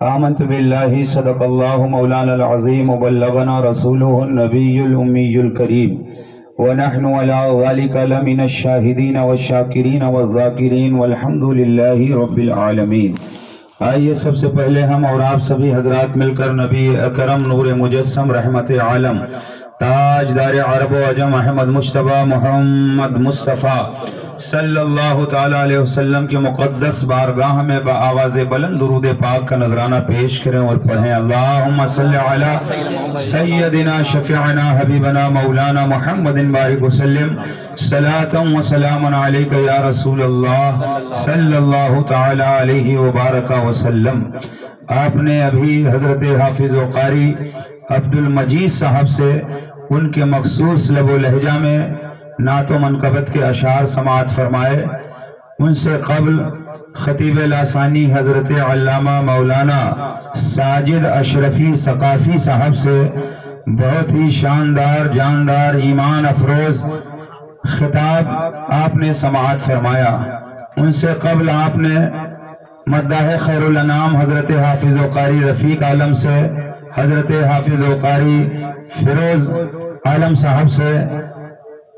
آمنت باللہ صدق اللہ مولانا العظیم وبلغنا رسولہ النبی الأمی الکریم ونحن علی ذلک لمن الشاہدین والشاکرین والذاکرین والحمد للہ رب العالمین۔ آئیے سب سے پہلے ہم اور آپ سبھی حضرات مل کر نبی اکرم نور مجسم رحمت عالم تاجدار عرب و عجم احمد مجتبی محمد مصطفیٰ صلی اللہ تعالیٰ علیہ وسلم کی مقدس بارگاہ میں بآواز بلند درود پاک کا نذرانہ پیش کریں اور پڑھیں۔ اللہم صلی علی سیدنا شفیعنا حبیبنا مولانا محمد بارک وسلم صلاة و سلام علیکہ یا رسول اللہ صلی اللہ تعالیٰ علیہ وبارک وسلم۔ آپ نے ابھی حضرت حافظ و قاری عبد المجید صاحب سے ان کے مخصوص لب و لہجہ میں نعت و منقبت کے اشعار سماعت فرمائے۔ ان سے قبل خطیب لاسانی حضرت علامہ مولانا ساجد اشرفی ثقافی صاحب سے بہت ہی شاندار جاندار ایمان افروز خطاب آپ نے سماعت فرمایا۔ ان سے قبل آپ نے مداح خیر الانام حضرت حافظ و قاری رفیق عالم سے حضرت حافظ و قاری فیروز عالم صاحب سے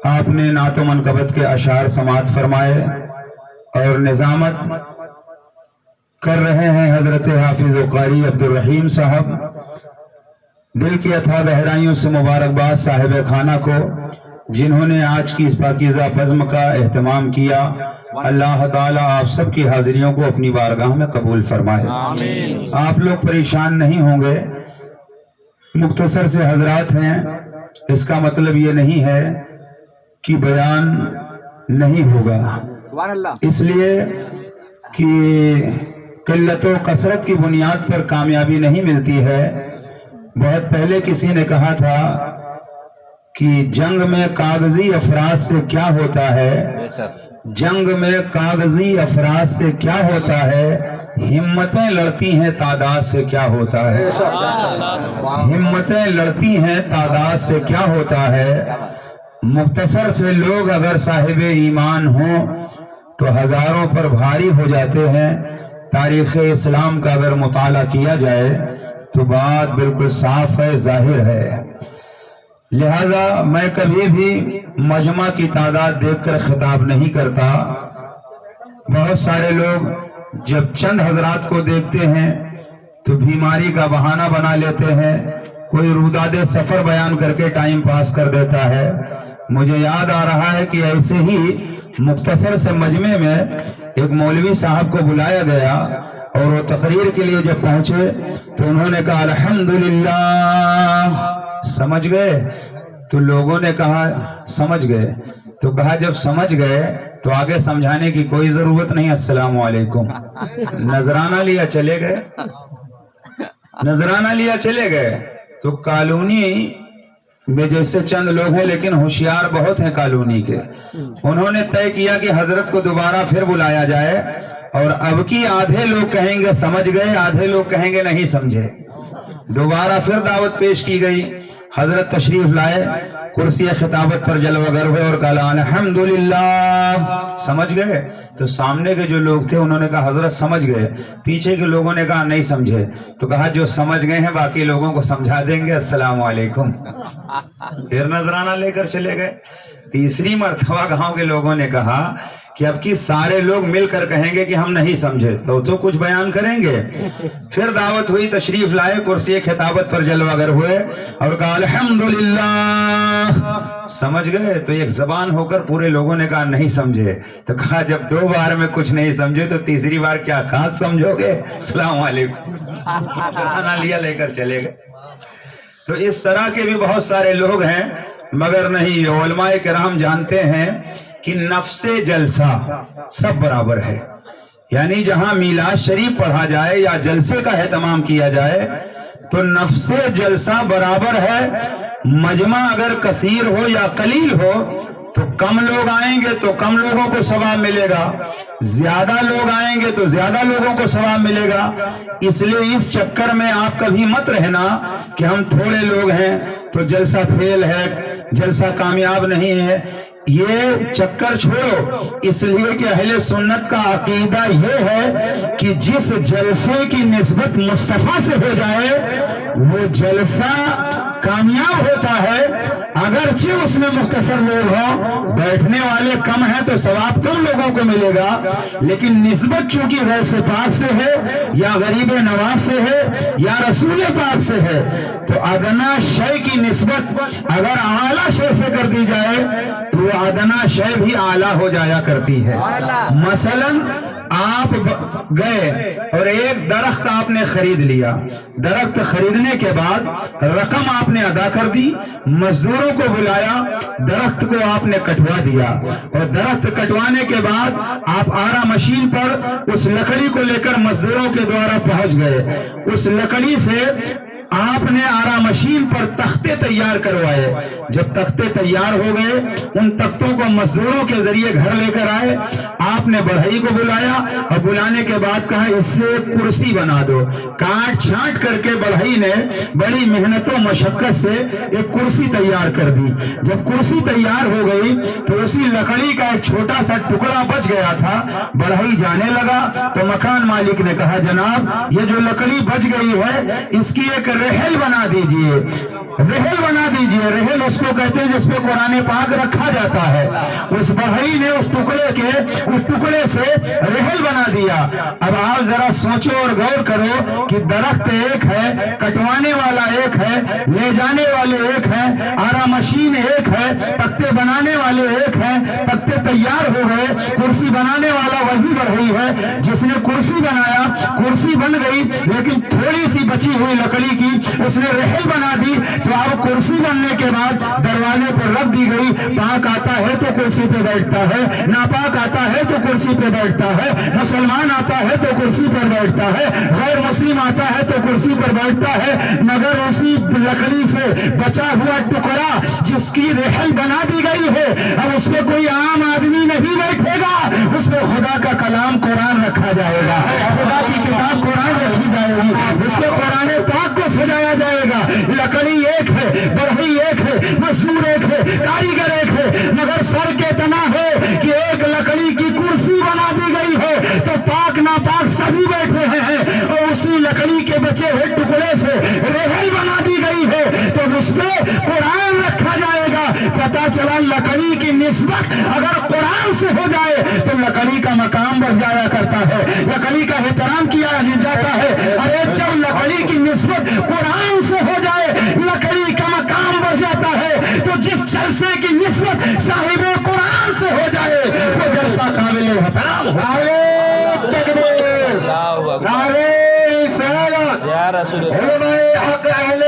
آپ نے نعت و منقبت کے اشعار سماعت فرمائے اور نظامت کر رہے ہیں حضرت حافظ و قاری عبد الرحیم صاحب۔ دل کی اتھا گہرائیوں سے مبارکباد صاحب خانہ کو جنہوں نے آج کی اس پاکیزہ بزم کا اہتمام کیا۔ اللہ تعالیٰ آپ سب کی حاضریوں کو اپنی بارگاہ میں قبول فرمائے۔ آپ لوگ پریشان نہیں ہوں گے، مختصر سے حضرات ہیں، اس کا مطلب یہ نہیں ہے کہ بیان نہیں ہوگا، اس لیے کہ قلت و کثرت کی بنیاد پر کامیابی نہیں ملتی ہے۔ بہت پہلے کسی نے کہا تھا کہ جنگ میں کاغذی افراد سے کیا ہوتا ہے، جنگ میں کاغذی افراد سے کیا ہوتا ہے، ہمتیں لڑتی ہیں تعداد سے کیا ہوتا ہے، ہمتیں لڑتی ہیں تعداد سے کیا ہوتا ہے۔ مختصر سے لوگ اگر صاحب ایمان ہوں تو ہزاروں پر بھاری ہو جاتے ہیں۔ تاریخ اسلام کا اگر مطالعہ کیا جائے تو بات بالکل صاف ہے، ظاہر ہے۔ لہذا میں کبھی بھی مجمع کی تعداد دیکھ کر خطاب نہیں کرتا۔ بہت سارے لوگ جب چند حضرات کو دیکھتے ہیں تو بیماری کا بہانہ بنا لیتے ہیں، کوئی روداد سفر بیان کر کے ٹائم پاس کر دیتا ہے۔ مجھے یاد آ رہا ہے کہ ایسے ہی مختصر سے مجمع میں ایک مولوی صاحب کو بلایا گیا اور وہ تقریر کے لیے جب پہنچے تو انہوں نے کہا الحمدللہ، سمجھ گئے؟ تو لوگوں نے کہا سمجھ گئے، تو کہا جب سمجھ گئے تو آگے سمجھانے کی کوئی ضرورت نہیں، السلام علیکم۔ نذرانہ لیا چلے گئے، نذرانہ لیا چلے گئے۔ تو کالونی میں جیسے چند لوگ ہیں لیکن ہوشیار بہت ہیں کالونی کے، انہوں نے طے کیا کہ حضرت کو دوبارہ پھر بلایا جائے، اور اب کی آدھے لوگ کہیں گے سمجھ گئے، آدھے لوگ کہیں گے نہیں سمجھے۔ دوبارہ پھر دعوت پیش کی گئی، حضرت تشریف لائے، کرسی خطابت پر جلوہ گر ہوئے اور کہا الحمدللہ، سمجھ گئے؟ تو سامنے کے جو لوگ تھے انہوں نے کہا حضرت سمجھ گئے، پیچھے کے لوگوں نے کہا نہیں سمجھے۔ تو کہا جو سمجھ گئے ہیں باقی لوگوں کو سمجھا دیں گے، السلام علیکم۔ پھر نذرانہ لے کر چلے گئے۔ تیسری مرتبہ گاؤں کے لوگوں نے کہا کہ اب کی سارے لوگ مل کر کہیں گے کہ ہم نہیں سمجھے تو کچھ بیان کریں گے۔ پھر دعوت ہوئی، تشریف لائے، کرسی خطابت پر جلوہ گر ہوئے اور کہا الحمدللہ، سمجھ گئے؟ تو ایک زبان ہو کر پورے لوگوں نے کہا نہیں سمجھے۔ تو کہا جب دو بار میں کچھ نہیں سمجھے تو تیسری بار کیا خاک سمجھو گے؟ السلام علیکم۔ کھانا لیا لے کر چلے گئے۔ تو اس طرح کے بھی بہت سارے لوگ ہیں، مگر نہیں، علماء کرام جانتے ہیں کہ نفس جلسہ سب برابر ہے۔ یعنی جہاں میلاد شریف پڑھا جائے یا جلسے کا اہتمام کیا جائے تو نفس جلسہ برابر ہے۔ مجمع اگر کثیر ہو یا قلیل ہو تو کم لوگ آئیں گے تو کم لوگوں کو ثواب ملے گا، زیادہ لوگ آئیں گے تو زیادہ لوگوں کو ثواب ملے گا۔ اس لیے اس چکر میں آپ کبھی مت رہنا کہ ہم تھوڑے لوگ ہیں تو جلسہ فیل ہے، جلسہ کامیاب نہیں ہے۔ یہ چکر چھوڑو، اس لیے کہ اہل سنت کا عقیدہ یہ ہے کہ جس جلسے کی نسبت مصطفیٰ سے ہو جائے وہ جلسہ کامیاب ہوتا ہے، اگرچہ اس میں مختصر لوگ ہوں، بیٹھنے والے کم ہیں تو ثواب کم لوگوں کو ملے گا، لیکن نسبت چونکہ غوث پاک سے ہے یا غریب نواز سے ہے یا رسول پاک سے ہے، تو ادنا شے کی نسبت اگر اعلیٰ شے سے کر دی جائے تو وہ ادنا شے بھی اعلیٰ ہو جایا کرتی ہے۔ مثلاً آپ گئے اور ایک درخت آپ نے خرید لیا، درخت خریدنے کے بعد رقم آپ نے ادا کر دی، مزدوروں کو بلایا، درخت کو آپ نے کٹوا دیا، اور درخت کٹوانے کے بعد آپ آرا مشین پر اس لکڑی کو لے کر مزدوروں کے دوارا پہنچ گئے، اس لکڑی سے آپ نے آرا مشین پر تختے تیار کروائے، جب تختے تیار ہو گئے ان تختوں کو مزدوروں کے ذریعے گھر لے کر آئے، آپ نے بڑھئی کو بلایا اور بلانے کے بعد کہا اس سے کرسی بنا دو، کاٹ چھانٹ کر کے بڑھئی نے بڑی محنت و مشقت سے ایک کرسی تیار کر دی۔ جب کرسی تیار ہو گئی تو اسی لکڑی کا ایک چھوٹا سا ٹکڑا بچ گیا تھا، بڑھئی جانے لگا تو مکان مالک نے کہا جناب یہ جو لکڑی بچ گئی ہے اس کی ایک رحل بنا دیجئے، رحل بنا دیجئے۔ رحل اس کو کہتے ہیں جس پہ قرآن پاک رکھا جاتا ہے۔ اس بڑھئی نے اس ٹکڑے سے رحل بنا دیا۔ اب آپ ذرا سوچو اور غور کرو کہ درخت ایک ہے، کٹوانے والا ایک ہے، لے جانے والے ایک ہیں، آرا مشین ایک ہے، تختے بنانے والے ایک ہیں، تختے تیار ہو گئے، کرسی بنانے والا وہی بڑھئی ہے جس نے کرسی بنایا، کرسی بن گئی لیکن تھوڑی سی بچی ہوئی لکڑی کی اس نے رحل بنا دی، تو اب کرسی بننے کے بعد دروازے پر رکھ دی گئی۔ پاک آتا ہے تو کرسی پہ بیٹھتا ہے، ناپاک آتا ہے تو کرسی پہ بیٹھتا ہے، مسلمان آتا ہے تو کرسی پر بیٹھتا ہے، غیر مسلم آتا ہے تو کرسی پر بیٹھتا ہے، مگر اسی لکڑی سے بچا ہوا ٹکڑا جس کی رحل بنا دی گئی ہے اب اس پہ کوئی عام آدمی نہیں بیٹھے گا، اس پہ خدا کا کلام قرآن رکھا جائے گا، خدا کی کتاب قرآن رکھی جائے گی، اس پہ قرآن پاک کو سجایا جائے گا۔ لکڑی ایک ہے، بڑھئی ایک ہے، مزدور ایک ہے، کاریگر ایک ہے، مگر فرق اتنا ہے کہ ایک لکڑی کی کرسی بنا دی گئی ہے تو پاک ناپاک سبھی بیٹھے ہیں، اور اسی لکڑی کے بچے ہوئے ٹکڑے سے رحل بنا دی گئی ہے تو اس پہ قرآن رکھا جائے گا۔ پتا چلا لکڑی کی نسبت اگر قرآن سے ہو جائے تو لکڑی کا مقام بڑھ جایا کرتا ہے، لکڑی کا احترام کیا جاتا ہے۔ ارے جب لکڑی کی نسبت قرآن سے ہو جائے لکڑی کا مقام بڑھ جاتا ہے، تو جس جلسے کی نسبت صاحب قرآن سے ہو جائے وہ جلسہ قابل احترام ہو۔ نعرے رسالت یا رسول اللہ، علماء حق اہل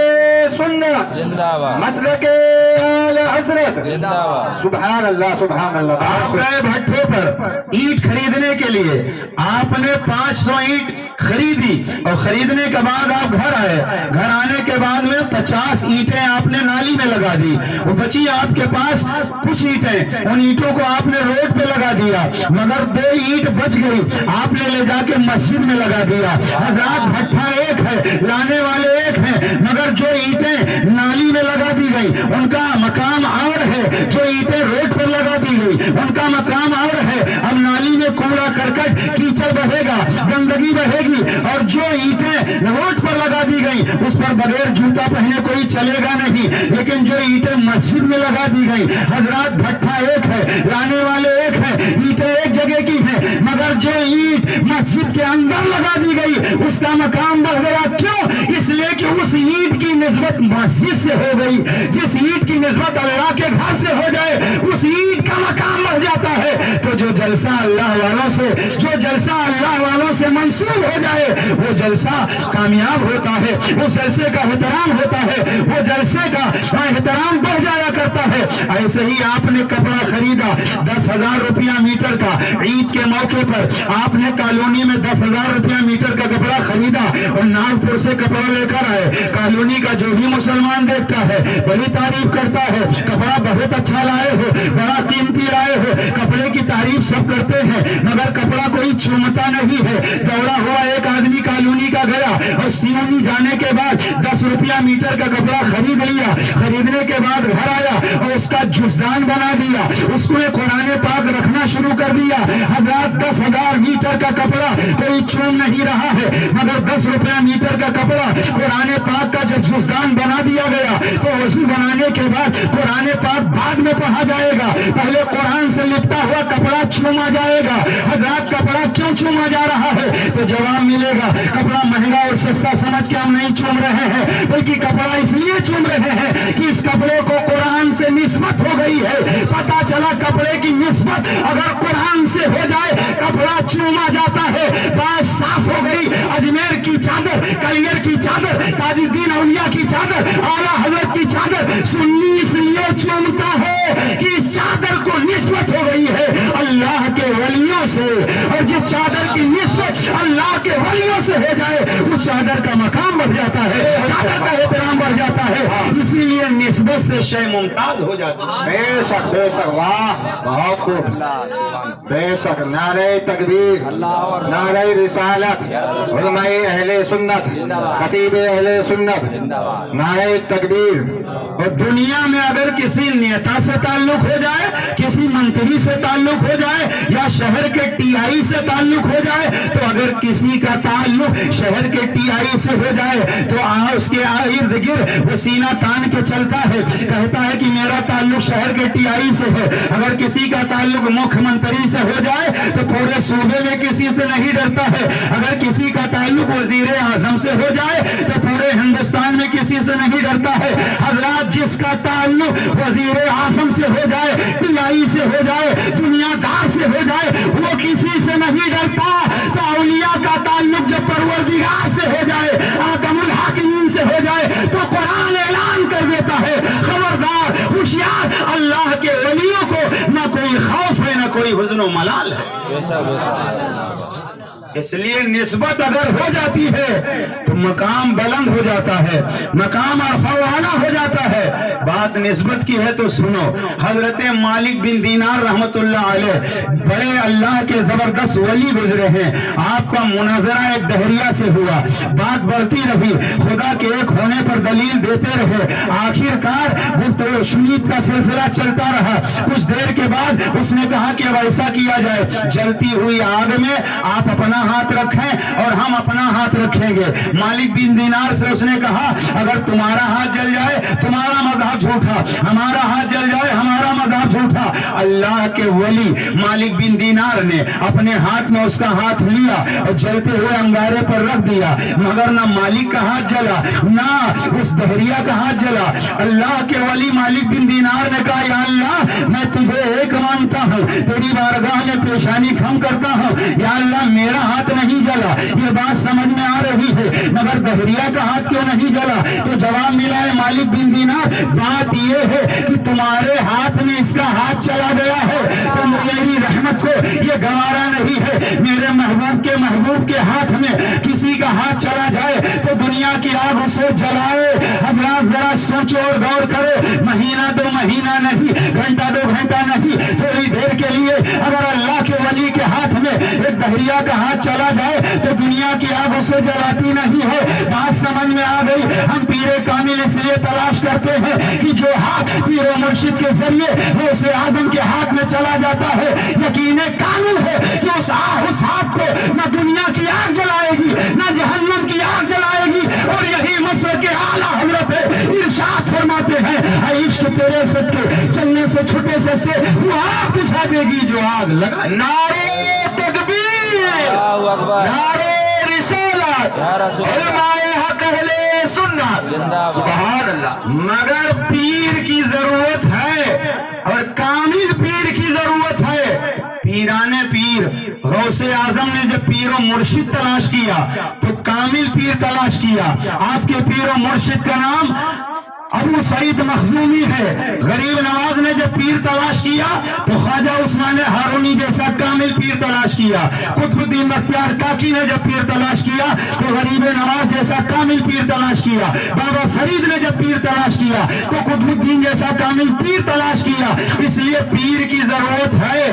سنت زندہ باد، مسلک اعلی حضرت زندہ باد، سبحان اللہ سبحان اللہ۔ آپ گئے بھٹے پر اینٹ خریدنے کے لیے، آپ نے 500 اینٹ خریدی اور خریدنے کے بعد آپ گھر آئے، گھر آنے کے بعد میں 50 اینٹیں آپ نے نالی میں لگا دی، وہ بچی آپ کے پاس کچھ اینٹیں، ان اینٹوں کو آپ نے روڈ پہ لگا دیا، مگر 2 اینٹ بچ گئی، آپ نے لے جا کے مسجد میں لگا دیا۔ حضرات بھٹا ایک ہے، لانے والے ایک ہیں، مگر جو اینٹیں نالی میں لگا دی گئی ان کا مقام اور ہے، جو اینٹیں روڈ پر لگا دی گئی ان کا مقام اور ہے۔ اب نالی میں کوڑا کرکٹ کیچڑ بہے گا، گندگی بہے گی، اور جو اینٹیں روڈ پر لگا دی گئی اس پر بغیر جوتا پہنے کوئی چلے گا نہیں، لیکن جو اینٹیں مسجد میں لگا دی گئی، حضرات بھٹا ایک ہے، لانے والے ایک ہیں، اینٹیں ایک جگہ کی ہیں، مگر جو اینٹ مسجد کے اندر لگا دی گئی اس کا مقام بڑھ گیا۔ کیوں؟ اس لیے کہ اس اینٹ کی نسبت مسجد سے ہو گئی، جس اینٹ کی نسبت اللہ کے گھر سے ہو جائے اس اینٹ کا مقام بڑھ جاتا ہے۔ تو جو جلسہ اللہ والوں سے، جو جلسہ اللہ والوں سے منسوب ہو جائے وہ جلسہ کامیاب ہوتا ہے، اس جلسے کا احترام ہوتا ہے، وہ جلسے کا احترام بڑھ جایا کرتا ہے۔ ایسے ہی آپ نے کپڑا خریدا 10,000 روپیہ میٹر کا، عید کے موقع پر آپ نے کالونی میں 10,000 روپیہ میٹر کا کپڑا خریدا اور ناگپور سے کپڑا لے کر آئے۔ کالونی کا جو بھی مسلمان دیکھتا ہے بڑی تعریف کرتا ہے، کپڑا بہت اچھا لائے ہو، بڑا قیمتی لائے ہو، کپڑے کی تعریف سب کرتے ہیں، مگر کپڑا کوئی چومتا نہیں ہے۔ دوڑا ہوا ایک آدمی کالونی کا گیا اور سیونی جانے کے بعد 10 روپیہ میٹر کا کپڑا خرید لیا، خریدنے کے بعد گھر آیا اور اس کا جزدان بنا دیا، اس کو قرآن پاک رکھنا شروع کر دیا۔ حضرات 10,000 میٹر کا کپڑا کوئی چوم نہیں رہا ہے، مگر 10 روپیہ میٹر کا کپڑا قرآن پاک کا جب جزدان بنا دیا گیا تو وضو بنانے کے بعد قرآن پاک بعد میں پڑھا جائے گا، پہلے قرآن سے لپٹا ہوا کپڑا چوما جائے گا۔ حضرات کپڑا کیوں چوما جا رہا ہے؟ تو جواب ملے گا کپڑا مہنگا اور سستا سمجھ کے ہم نہیں چوم رہے ہیں، بلکہ کپڑا اس لیے چوم رہے ہیں کہ اس کپڑے کو قرآن سے نسبت ہو گئی ہے۔ پتا چلا کپڑے کی نسبت اگر قرآن سے ہو جائے کپڑا چوما جاتا ہے، بات صاف ہو گئی۔ اجمیر کی چادر، کلیر کی چادر، تاج الدین اولیاء کی چادر، اعلیٰ حضرت کی چادر سنی اس لیے چومتا ہے کہ اس چادر کو نسبت ہو گئی ہے اللہ کے ولیوں سے، اور جس چادر کی نسبت اللہ کے ولیوں سے ہو جائے اس چادر کا مقام بڑھ جاتا ہے، چادر کا احترام بڑھ جاتا ہے، اسی لیے نسبت سے شے ممتاز ہو جاتی ہے۔ بے شک بے شک، واہ بہت خوب، بے شک۔ نعرہ تکبیر، نعرہ رسالت، علماء اہل سنت، خطیب اہل سنت، نعرہ تکبیر۔ اور دنیا میں اگر کسی نیتا سے تعلق ہو جائے، کسی منتری سے تعلق ہو جائے، یا شہر کے ٹی آئی سے تعلق ہو جائے، تو اگر کسی کا تعلق شہر کے ٹی آئی سے ہو جائے تو اس کے ارد گرد وہ سینہ تان کے چلتا ہے، کہتا ہے کہ میرا تعلق شہر کے ٹی آئی سے ہے۔ اگر کسی کا تعلق مکھ منتری سے ہو جائے تو پورے صوبے میں کسی سے نہیں ڈرتا ہے، اگر کسی کا تعلق وزیر اعظم سے ہو جائے تو پورے ہندوستان میں کسی سے نہیں ڈرتا ہے۔ حضرات جس کا تعلق وزیر اعظم سے ہو جائے، ٹی آئی سے ہو جائے، دنیا دار سے ہو جائے، وہ کسی سے نہیں ڈرتا۔ تو اولیاء کا تعلق جب پروردگار سے ہو جائے، حاکم الحاکمین سے ہو جائے، تو قرآن اعلان کر دیتا ہے خبردار ہوشیار، اللہ کے ولیوں کو نہ کوئی خوف ہے نہ کوئی حزن و ملال ہے۔ اس لیے نسبت اگر ہو جاتی ہے تو مقام بلند ہو جاتا ہے، مقام عرفانہ ہو جاتا ہے۔ بات نسبت کی ہے تو سنو، حضرت مالک بن دینار رحمت اللہ علیہ بڑے اللہ کے زبردست ولی گزرے ہیں۔ آپ کا مناظرہ ایک دہریہ سے ہوا، بات بڑھتی رہی، خدا کے ایک ہونے پر دلیل دیتے رہے، آخر کار گفتگو شنید کا سلسلہ چلتا رہا۔ کچھ دیر کے بعد اس نے کہا کہ اب ایسا کیا جائے، جلتی ہوئی آگ میں آپ اپنا ہاتھ رکھیں اور ہم اپنا ہاتھ رکھیں گے۔ مالک بن دینار سے اس نے کہا اگر تمہارا ہاتھ جل جائے تمہارا مذہب جھوٹا، ہمارا ہاتھ جل جائے ہمارا مذہب جھوٹا۔ اللہ کے ولی مالک بن دینار نے اپنے ہاتھ میں اس کا ہاتھ لیا اور جلتے ہوئے انگارے پر رکھ دیا، مگر نہ مالک کا ہاتھ جلا نہ اس دہریہ کا ہاتھ جلا۔ اللہ کے ولی مالک بن دینار نے کہا یا اللہ میں تجھے ایک مانتا ہوں، تیری بارگاہ میں پیشانی خم کرتا ہوں، یا اللہ میرا ہاتھ نہیں جلا۔ یہ بات سمجھ میں آ رہی ہے، مگر دہریہ کا ہاتھ کیوں نہیں جلا؟ تو جواب ملا ہے مالک بن دینار بات یہ ہے کہ تمہارے ہاتھ میں اس کا ہاتھ چلا گیا ہے تو میری رحمت کو یہ گوارا نہیں ہے۔ میرے محبوب کے ہاتھ میں کسی کا ہاتھ چلا جائے تو دنیا کی آگ اسے جلائے۔ حضرات ذرا سوچو اور غور کرو، مہینہ دو مہینہ نہیں، گھنٹہ دو گھنٹہ نہیں، تھوڑی دیر کے لیے اگر اللہ کے ولی کے ہاتھ میں ایک دہریہ کا ہاتھ چلا جائے تو دنیا کی آگ اسے جلاتی نہیں ہے۔ بات سمجھ میں آ گئی۔ ہم پیر کامل اس لیے تلاش کرتے ہیں کہ جو ہاتھ پیر و مرشد کے ذریعے غوث اعظم کے ہاتھ میں چلا جاتا ہے، یقین کامل ہے کہ اس ہاتھ کو نہ دنیا کی آگ جلائے گی نہ جہنم کی آگ جلائے گی، اور یہی مسلک کے اعلیٰ حضرت ارشاد فرماتے ہیں اے عشق تیرے صدقے چلنے سے چھٹے سستے وہ آگ بجھا دے گی جو آگ لگا۔ نعرہ تکبیر، نعرہ رسالت، علماء حق اہل سنت، سبحان اللہ۔ مگر پیر کی ضرورت ہے اور کامل پیر کی ضرورت ہے۔ پیران پیر غوث اعظم نے جب پیر و مرشد تلاش کیا تو کامل پیر تلاش کیا۔ آپ کے پیر و مرشد کا نام ابو سعید مخزومی ہے۔ غریب نواز نے جب پیر تلاش کیا تو خواجہ عثمان ہارونی جیسا کامل پیر تلاش کیا۔ قطب الدین بختیار کاکی نے جب پیر تلاش کیا تو غریب نواز جیسا کامل پیر تلاش کیا۔ بابا فرید نے جب پیر تلاش کیا تو قطب الدین جیسا کامل پیر تلاش کیا۔ اس لیے پیر کی ضرورت ہے،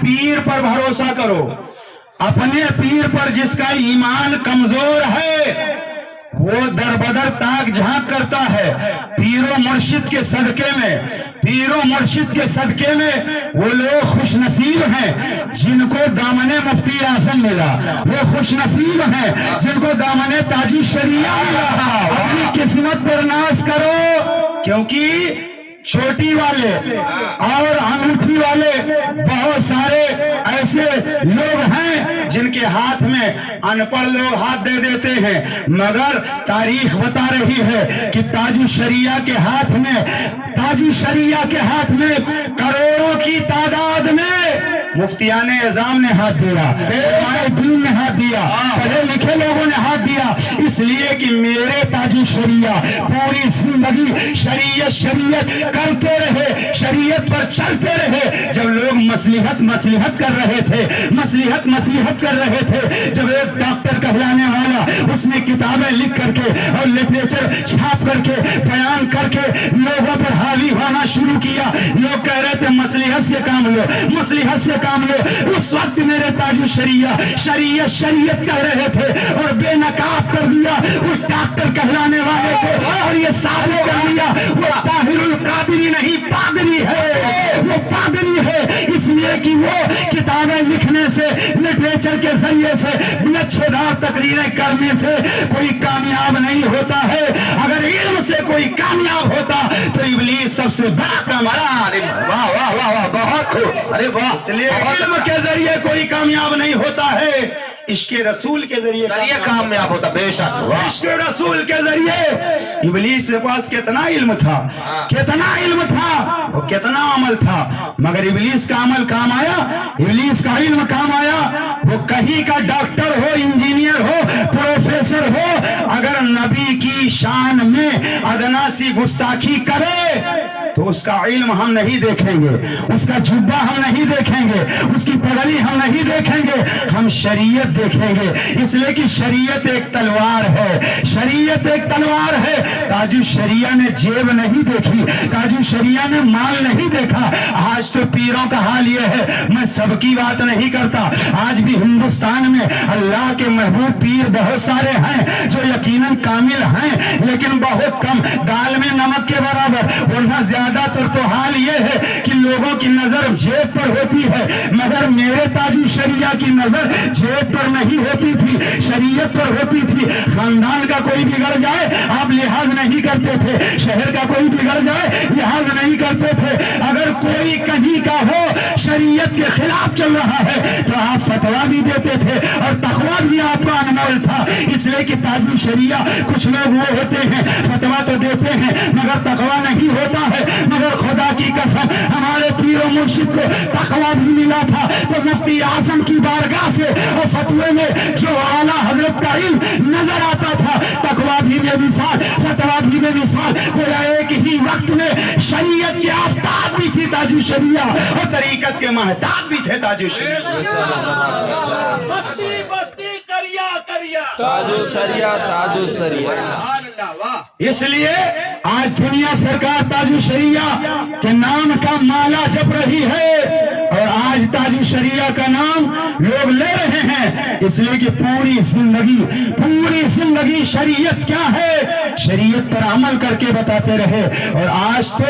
پیر پر بھروسہ کرو، اپنے پیر پر جس کا ایمان کمزور ہے وہ در بدر تاک جھانک کرتا ہے۔ پیر و مرشد کے صدقے میں، پیر و مرشد کے صدقے میں وہ لوگ خوش نصیب ہیں جن کو دامن مفتی اعظم ملا، وہ خوش نصیب ہیں جن کو دامن تاج الشریعہ ملا۔ اپنی قسمت پر ناز کرو، کیونکہ چھوٹی والے اور انگوٹھی والے بہت سارے ایسے لوگ ہیں جن کے ہاتھ میں ان پڑھ لوگ ہاتھ دے دیتے ہیں، مگر تاریخ بتا رہی ہے کہ تاج الشریعہ کے ہاتھ میں، تاج الشریعہ کے ہاتھ میں کروڑوں کی تعداد میں مفتیان اعظام نے ہاتھ دیا، علماء دین نے ہاتھ دیا، پڑھے لکھے لوگوں نے ہاتھ دیا، اس لیے کہ میرے تاج الشریعہ پوری زندگی شریعت کرتے رہے، شریعت پر چلتے رہے۔ جب لوگ مصلحت کر رہے تھے، مصلحت کر رہے تھے، جب ایک ڈاکٹر کہلانے والا اس نے کتابیں لکھ کر کے اور لٹریچر چھاپ کر کے بیان کر کے لوگوں پر حاوی ہونا شروع کیا، لوگ کہہ رہے تھے مصلحت سے کام لو، مصلحت سے کام لو۔ اس وقت میرے تاج الشریعہ شریعت کہہ رہے تھے اور بے نقاب کر دیا اس ڈاکٹر کہلانے والے کو، اور یہ ثابت کر دیا وہ طاہر القادری نہیں، پادری ہے، وہ پادری ہے، اس لیے کہ وہ کتابیں لکھنے سے، لٹریچر کے ذریعے سے، لچھےدار تقریریں کرنے سے کوئی کامیاب نہیں ہوتا ہے۔ اگر علم سے کوئی کامیاب ہوتا تو ابلیس سب سے بڑا کامیاب۔ واہ واہ واہ واہ، بہت خوب، ارے واہ۔ اس لیے علم کے ذریعے کوئی کامیاب نہیں ہوتا ہے، عشق رسول کے ذریعے کامیاب ہوتا۔ بے شک، عشق رسول کے ذریعے۔ ابلیس کے پاس کتنا علم تھا، کتنا علم تھا، وہ کتنا عمل تھا، مگر ابلیس کا عمل کام آیا، ابلیس کا علم کام آیا۔ وہ کہیں کا ڈاکٹر ہو، انجینئر ہو، پروفیسر ہو، اگر نبی کی شان میں ادنا سی گستاخی کرے تو اس کا علم ہم نہیں دیکھیں گے، اس کا جبہ ہم نہیں دیکھیں گے، اس کی پگڑی ہم نہیں دیکھیں گے، ہم شریعت دیکھیں گے۔ اس لیے کہ شریعت ایک تلوار ہے، شریعت ایک تلوار ہے۔ تاج الشریعہ نے جیب نہیں دیکھی، تاج الشریعہ نے مال نہیں دیکھا۔ آج تو پیروں کا حال یہ ہے، میں سب کی بات نہیں کرتا، آج بھی ہندوستان میں اللہ کے محبوب پیر بہت سارے ہیں جو یقیناً کامل ہیں، لیکن بہت کم، دال میں نمک کے برابر، ورنہ زیادہ تر تو حال یہ ہے کہ لوگوں کی نظر جیب پر ہوتی ہے، مگر میرے تاج الشریعہ کی نظر جیب پر نہیں ہوتی تھی، شریعت پر ہوتی تھی۔ خاندان کا کوئی بگڑ جائے آپ لحاظ نہیں کرتے تھے، شہر کا کوئی بگڑ جائے لحاظ نہیں کرتے تھے، اگر کوئی کہیں کا ہو شریعت کے خلاف چل رہا ہے تو آپ فتویٰ بھی دیتے تھے، اور تقویٰ بھی آپ کا انمول تھا۔ اس لیے کہ تاج الشریعہ کچھ لوگ وہ ہوتے ہیں فتویٰ تو دیتے ہیں مگر تقویٰ نہیں ہوتا ہے، مگر خدا کی قسم ہمارے پیر و مرشد کو تقویٰ بھی ملا تھا، تو مفتی اعظم کی بارگاہ سے اور فتوے میں جو اعلیٰ حضرت کا علم نظر آتا تھا، تقویٰ بھی بے مثال، فتویٰ بھی بے مثال، گویا ایک ہی وقت میں شریعت کے آفتاب بھی تھی تاج الشریعہ اور طریقت کے مہتاب بھی تھے تاج الشریعہ۔ بستی کریا تاج الشریعہ، تاج الشریعہ۔ اس لیے آج دنیا سرکار تاج الشریعہ کے نام کا مالا جپ رہی ہے، اور آج تاج الشریعہ کا نام لوگ لے رہے ہیں، اس لیے کہ پوری زندگی شریعت کیا ہے، شریعت پر عمل کر کے بتاتے رہے۔ اور آج تو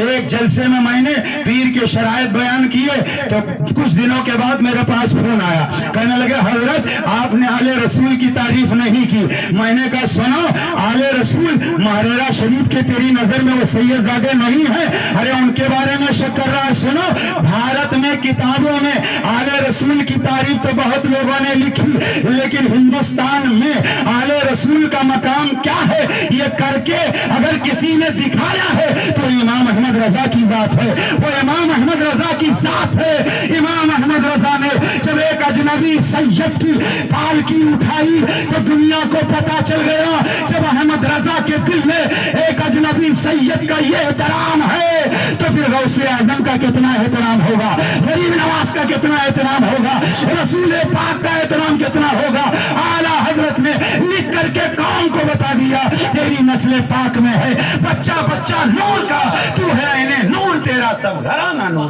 ایک جلسے میں میں نے پیر کے شرائط بیان کیے تو کچھ دنوں کے بعد میرے پاس فون آیا، کہنے لگے حضرت آپ نے آل رسول کی تعریف نہیں کی۔ میں نے کہا سنو، آل رسول مہررہ شریف کے تیری نظر میں وہ سید زادے نہیں ہیں؟ ارے ان کے بارے میں شک کر رہا ہے۔ سنو، بھارت میں کتابوں میں آل رسول کی تعریف تو بہت لوگوں نے لکھی، لیکن ہندوستان میں آل رسول کا مقام کیا ہے یہ کر کے اگر کسی نے دکھایا ہے تو امام احمد رضا کی ذات ہے، وہ امام احمد رضا کی ذات ہے۔ امام احمد رضا نے جب ایک اجنبی سید کی پالکی اٹھائی تو دنیا کو پتا چل گیا، جب احمد رضا کے دل میں ایک اجنبی سید کا یہ احترام ہے تو پھر غوث اعظم کا کتنا احترام ہوگا، غریب نواز کا کتنا احترام ہوگا، رسول پاک کا احترام کتنا ہوگا۔ اعلیٰ حضرت نے لکھ کر کے قوم کو بتا دیا تیری نسل پاک میں ہے، بچہ بچہ نور کا، تو ہے انہیں نور، تیرا سب گھرانہ نور۔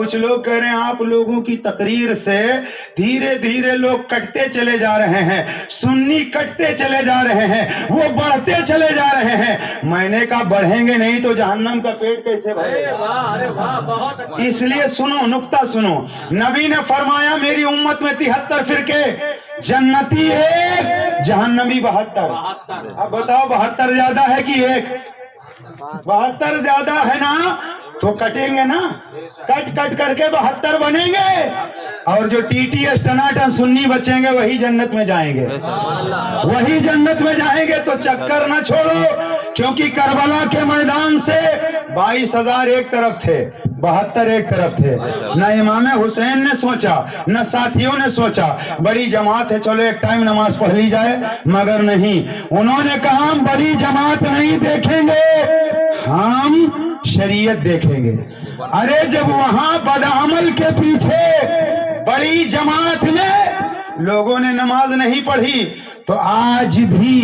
کچھ لوگ کہہ رہے ہیں آپ لوگوں کی تقریر سے دھیرے دھیرے لوگ کٹتے چلے جا رہے ہیں، سنی کٹتے چلے جا رہے ہیں، وہ بڑھتے چلے جا رہے ہیں۔ میں نے کہا بڑھیں گے نہیں تو جہنم کا پیٹ کیسے بھرے گا؟ اس لیے سنو، نکتہ سنو، نبی نے فرمایا میری امت میں 73 فرقے، جنتی 1 جہنمی 72۔ اب بتاؤ 72 زیادہ ہے کہ 1؟ 72 زیادہ ہے نا، تو کٹیں گے نا، کٹ کٹ کر کے 72 بنیں گے، اور جو ٹی ٹی ایس ٹناٹن سنی بچیں گے وہی جنت میں جائیں گے، وہی جنت میں جائیں گے۔ تو چکر نہ چھوڑو، کیونکہ کربلا کے میدان سے 22,000 ایک طرف تھے، 72 ایک طرف تھے۔ نہ امام حسین نے سوچا، نہ ساتھیوں نے سوچا بڑی جماعت ہے چلو ایک ٹائم نماز پڑھ لی جائے، مگر نہیں، انہوں نے کہا ہم بڑی جماعت نہیں دیکھیں گے، ہم شریعت دیکھیں گے۔ ارے جب وہاں بدعمل کے پیچھے بڑی جماعت میں لوگوں نے نماز نہیں پڑھی، تو آج بھی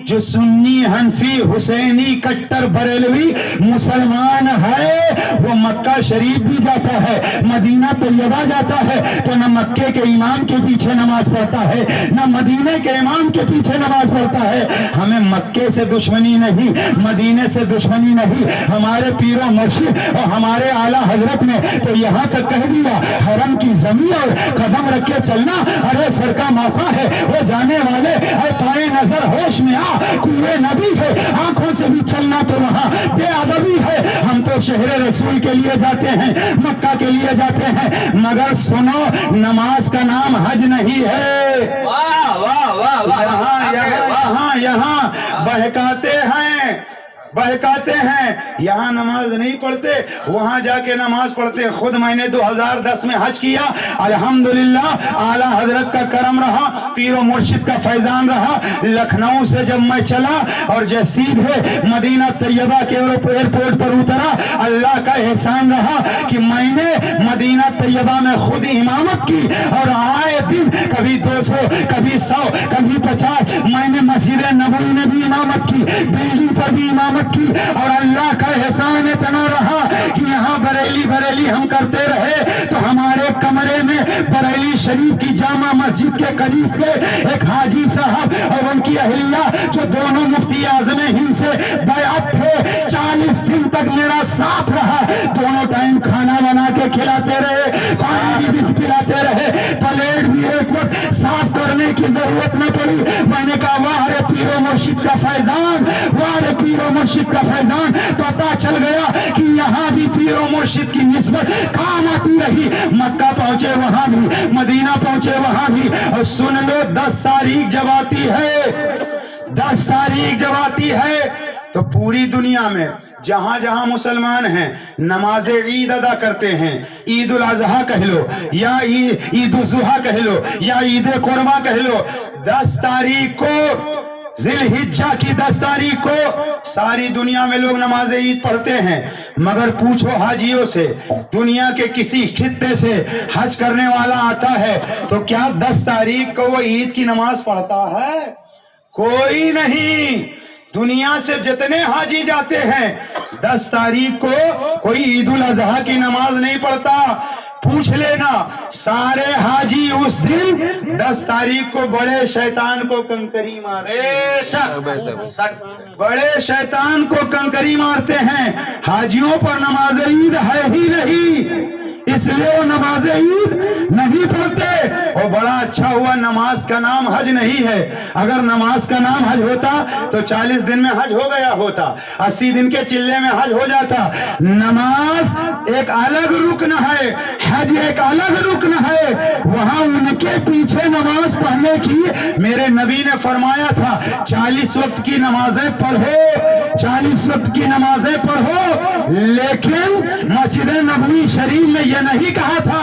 جو سنی حنفی حسینی کٹر بریلوی مسلمان ہے وہ مکہ شریف بھی جاتا ہے، مدینہ طیبہ جاتا ہے، تو نہ مکے کے امام کے پیچھے نماز پڑھتا ہے، نہ مدینے کے امام کے پیچھے نماز پڑھتا ہے۔ ہمیں مکے سے دشمنی نہیں، مدینے سے دشمنی نہیں، ہمارے پیر و مرشد اور ہمارے اعلیٰ حضرت نے تو یہاں تک کہہ دیا حرم کی زمین اور قدم رکھ کے چلنا، ارے سر کا موقع ہے، وہ جانے والے اے پائے نظر ہوش میں آ، کوئے نبی ہے، آنکھوں سے بھی چلنا تو وہاں بے ادبی ہے۔ ہم تو شہر رسول کے لیے جاتے ہیں، مکہ کے لیے جاتے ہیں، مگر سنو نماز کا نام حج نہیں ہے۔ یہاں بہکاتے ہیں، یہاں نماز نہیں پڑھتے، وہاں جا کے نماز پڑھتے۔ خود میں نے 2010 میں حج کیا، الحمدللہ اعلیٰ حضرت کا کرم رہا، پیر و مرشد کا فیضان رہا۔ لکھنؤ سے جب میں چلا اور جو سیدھے مدینہ طیبہ کے ایئرپورٹ پر اترا، اللہ کا احسان رہا کہ میں نے مدینہ طیبہ میں خود امامت کی، اور آئے دن کبھی 200 کبھی 100 کبھی 50 میں نے مسجد نبوی میں بھی امامت کی، بلڈنگ پر بھی امامت کی، اور اللہ کا احسان اتنا رہا کہ یہاں بریلی ہم کرتے رہے، تو ہمارے کمرے میں بریلی شریف کی جامع مسجد کے قریب کے ایک حاجی صاحب اور ان کی اہلیہ جو دونوں مفتی اعظم ہند سے بیعت تھے، 40 دن تک میرا ساتھ رہا، دونوں ٹائم کھانا بنا کے کھلاتے رہے، پانی بھی پلاتے رہے، پلیٹ بھی ایک وقت صاف کرنے کی ضرورت نہ پڑی۔ میں نے کہا واہ رے پیر و مرشد کا فیضان، واہ رے پیر و مرشد کا فیضان۔ پتا چل گیا کہ یہاں بھی پیر و مرشد کی نسبت کام آتی رہی، مکہ پہنچے وہاں بھی، مدینہ پہنچے وہاں بھی۔ اور سن لو 10 تاریخ جب آتی ہے، 10 تاریخ جب آتی ہے تو پوری دنیا میں جہاں جہاں مسلمان ہیں نماز عید ادا کرتے ہیں، عید الاضحیٰ کہہ لو یا عید الضحیٰ کہہ لو یا عید قربہ کہہ لو، 10 تاریخ کو ذی الحجہ کی 10 تاریخ کو ساری دنیا میں لوگ نماز عید پڑھتے ہیں، مگر پوچھو حاجیوں سے، دنیا کے کسی خطے سے حج کرنے والا آتا ہے تو کیا 10 تاریخ کو وہ عید کی نماز پڑھتا ہے؟ کوئی نہیں۔ دنیا سے جتنے حاجی جاتے ہیں 10 تاریخ کو کوئی عید الاضحیٰ کی نماز نہیں پڑھتا۔ پوچھ لینا، سارے حاجی اس دن 10 تاریخ کو بڑے شیطان کو کنکری بڑے شیطان کو کنکری مارتے ہیں۔ حاجیوں پر نماز عید ہے ہی نہیں، اس لیے وہ نماز عید نہیں پڑھتے۔ اور بڑا اچھا ہوا نماز کا نام حج نہیں ہے، اگر نماز کا نام حج ہوتا تو 40 دن میں حج ہو گیا ہوتا، 80 دن کے چلے میں حج ہو جاتا۔ نماز ایک الگ رکن ہے، حج ایک الگ رکن ہے، وہاں ان کے پیچھے نماز پڑھنے کی میرے نبی نے فرمایا تھا 40 وقت کی نمازیں پڑھو، 40 وقت کی نمازیں پڑھو، لیکن مسجد نبوی شریف میں یہ نہیں کہا تھا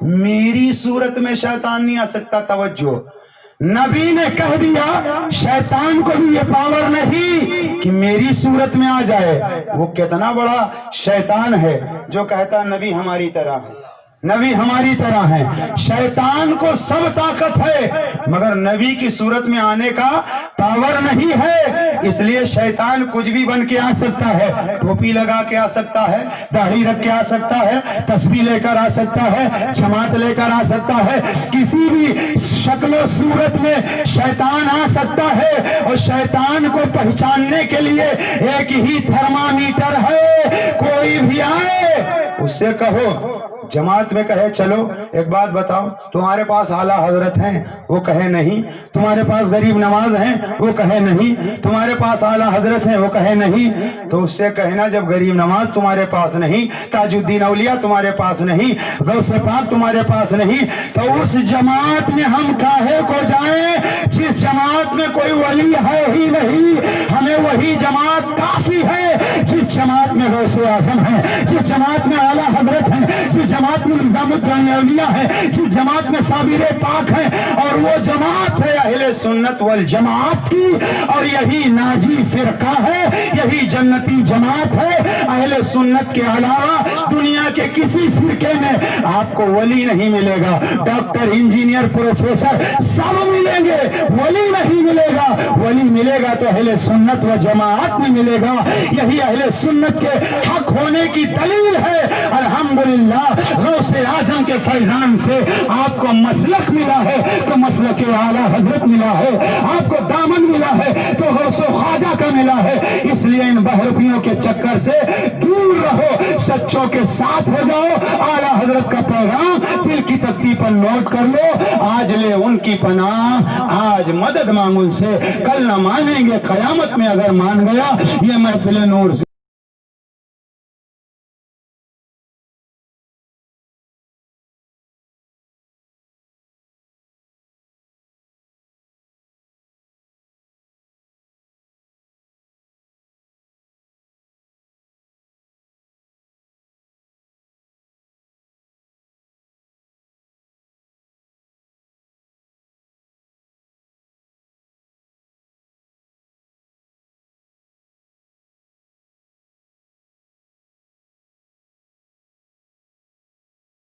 میری صورت میں شیطان نہیں آ سکتا. توجہ، نبی نے کہہ دیا شیطان کو بھی یہ پاور نہیں کہ میری صورت میں آ جائے. وہ کتنا بڑا شیطان ہے جو کہتا نبی ہماری طرح ہے، نبی ہماری طرح ہے. شیطان کو سب طاقت ہے مگر نبی کی صورت میں آنے کا پاور نہیں ہے. اس لیے شیطان کچھ بھی بن کے آ سکتا ہے، ٹوپی لگا کے آ سکتا ہے، داڑھی رکھ کے آ سکتا ہے، تسبیح لے کر آ سکتا ہے، جماعت لے کر آ سکتا ہے، کسی بھی شکل و صورت میں شیطان آ سکتا ہے. اور شیطان کو پہچاننے کے لیے ایک ہی تھرمامیٹر ہے. کوئی بھی آئے اس سے کہو، جماعت میں کہے چلو ایک بات بتاؤ، تمہارے پاس اعلیٰ حضرت ہیں؟ وہ کہے نہیں. تمہارے پاس غریب نواز ہیں؟ وہ کہے نہیں. تمہارے پاس اعلیٰ حضرت ہیں؟ وہ کہے نہیں. تو اس سے کہنا جب غریب نواز تمہارے پاس نہیں، تاج الدین اولیاء تمہارے پاس نہیں، غوث پاک تمہارے پاس نہیں، تو اس جماعت میں ہم کاہے کو جائیں جس جماعت میں کوئی ولی ہے ہی نہیں. ہمیں وہی جماعت کافی ہے جس جماعت میں غوث اعظم ہے، جس جماعت میں اعلیٰ حضرت ہیں، جس جماعت میں نظام الدین اولیاء ہے، جس جماعت میں صابر پاک ہے. اور وہ جماعت ہے اہل سنت والجماعت کی، اور یہی ناجی فرقہ ہے، یہی جنتی جماعت ہے. اہل سنت کے علاوہ دنیا کے کسی فرقے میں آپ کو ولی نہیں ملے گا. ڈاکٹر، انجینئر، پروفیسر سب ملیں گے، ولی نہیں ملے گا. ولی ملے گا تو اہل سنت و جماعت میں ملے گا. یہی اہل سنت کے حق ہونے کی دلیل ہے. الحمدللہ غوث اعظم کے فیضان سے آپ کو مسلک ملا ہے تو مسلک اعلیٰ حضرت ملا ہے. آپ کو دامن ملا ہے تو غوث و خواجہ کا ملا ہے. اس لیے ان بہرپیوں کے چکر سے دور رہو، سچوں کے ساتھ ہو جاؤ. اعلیٰ حضرت کا پیغام دل کی تختی پر نوٹ کر لو. آج لے ان کی پناہ، آج مدد مانگ ان سے، کل نہ مانیں گے، قیامت میں اگر مان گیا یہ محفل نور سے